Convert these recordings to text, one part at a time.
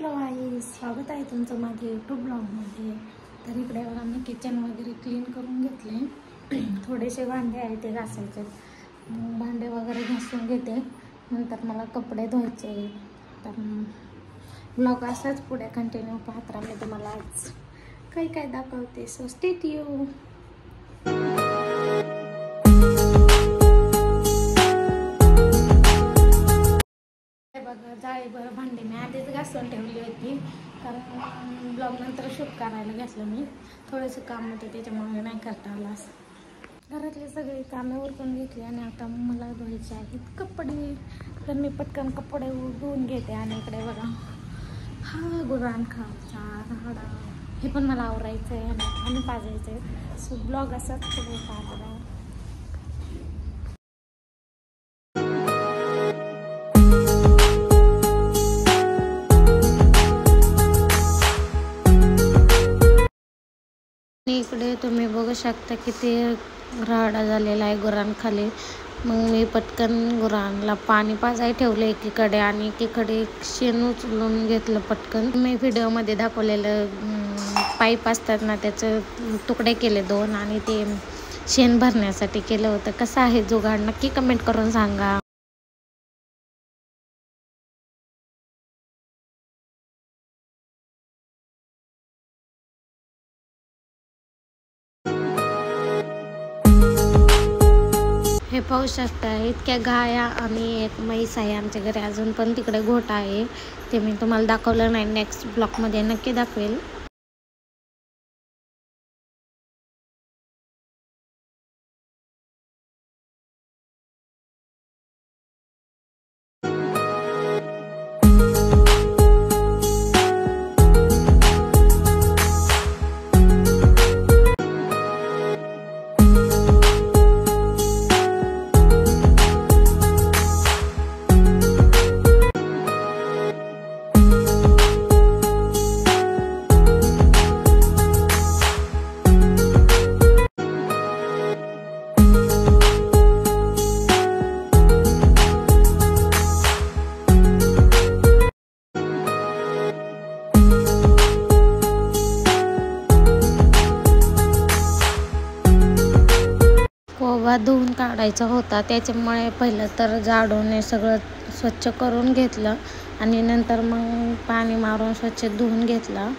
Hello आई, स्वागत आहे तुमचं माझ्या यूट्यूब ब्लॉगमध्ये। तर इकडे बघा मी किचन वगैरे क्लीन करून घेतले। थोडेसे भांडे आहे ते घासायचे, भांडे वगैरे घासून घेते। नंतर मला कपडे धुवायचे। तर ब्लॉग असाच पुढे कंटिन्यू पाहत राहा। मी तुम्हाला आज काही काय दाखवते, सो स्टे ट्यून। जाळी बरं भांडे मी आधीच घासून ठेवली होती, कारण ब्लॉग नंतर शूट करायला घेतलं मी। थोडंसं काम होतं त्याच्यामुळे नाही करता आलं। घरातले सगळी कामे उरकून घेतली आणि आता मला धुवायचे आहेत कपडे। तर मी पटकन कपडे धुवून घेते। आणि इकडे बघा हा गुरान खायचा राहडा, हे पण मला आवरायचं आहे आणि पाणी पाजायचं आहे। सो ब्लॉग असाच पुढे पाहत राहा। इकडे तुम्ही बघू शकता किती राडा झालेला आहे गुरांखाली। मग मी पटकन गुरांना पाणी पाजाय ठेवलं एकीकडे आणि एकीकडे शेण उचलून घेतलं पटकन। मी व्हिडिओमध्ये दाखवलेलं पाईप असतात ना, त्याचे तुकडे केले 2 आणि ते शेण भरण्यासाठी केलं होतं। कसं आहे जुगाड नक्की कमेंट करून सांगा। हे पाहू शकता इतक्या गाया आणि एक म्हैस आहे आमच्या घरी। अजून पण तिकडे गोठा आहे, ते मी तुम्हाला दाखवलं नाही। नेक्स्ट ब्लॉगमध्ये नक्की दाखवेल। कोबा धुवून काढायचा होता, त्याच्यामुळे पहिलं तर झाडून सगळं स्वच्छ करून घेतलं आणि नंतर मग पाणी मारून स्वच्छ धुवून घेतलं।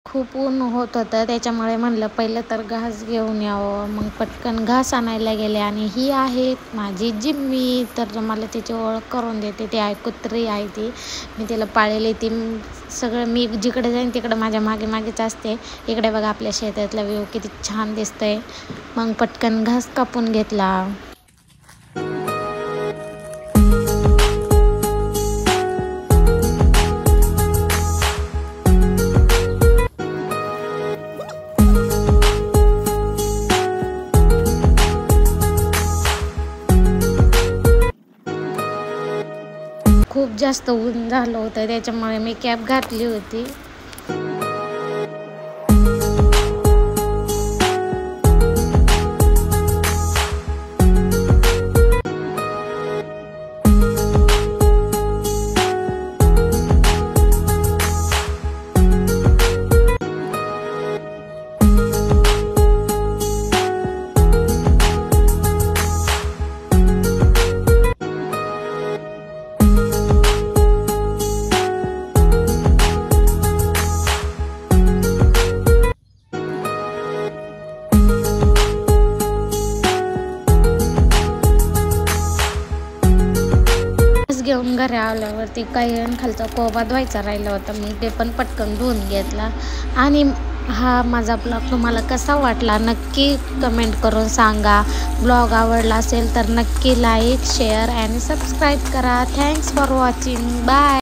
खूप ऊन होत होतं, त्याच्यामुळे म्हणलं पहिलं तर घास घेऊन यावं। मग पटकन घास आणायला गेले आणि ही आहे माझी जिम्मी। तर मला त्याची ओळख करून देते, ती आहे कुत्री आहे ती, मी तिला पाळलेली। ती सगळं मी जिकडे जाईन तिकडे माझ्या मागे मागेच असते। इकडे बघा आपल्या शेतातला व्ह्यू किती छान दिसतंय। मग पटकन घास कापून घेतला। खूप जास्त ऊन झालं होतं, त्याच्यामुळे मी कॅप घातली होती। घेऊन घरी आल्यावरती काही खालचा कोबा धुवायचा राहिला होता, मी ते पण पटकन धुवून घेतला. आणि हा माझा ब्लॉग तुम्हाला कसा वाटला नक्की कमेंट करून सांगा. ब्लॉग आवडला असेल तर नक्की लाईक, शेअर आणि सबस्क्राईब करा. Thanks for watching. बाय.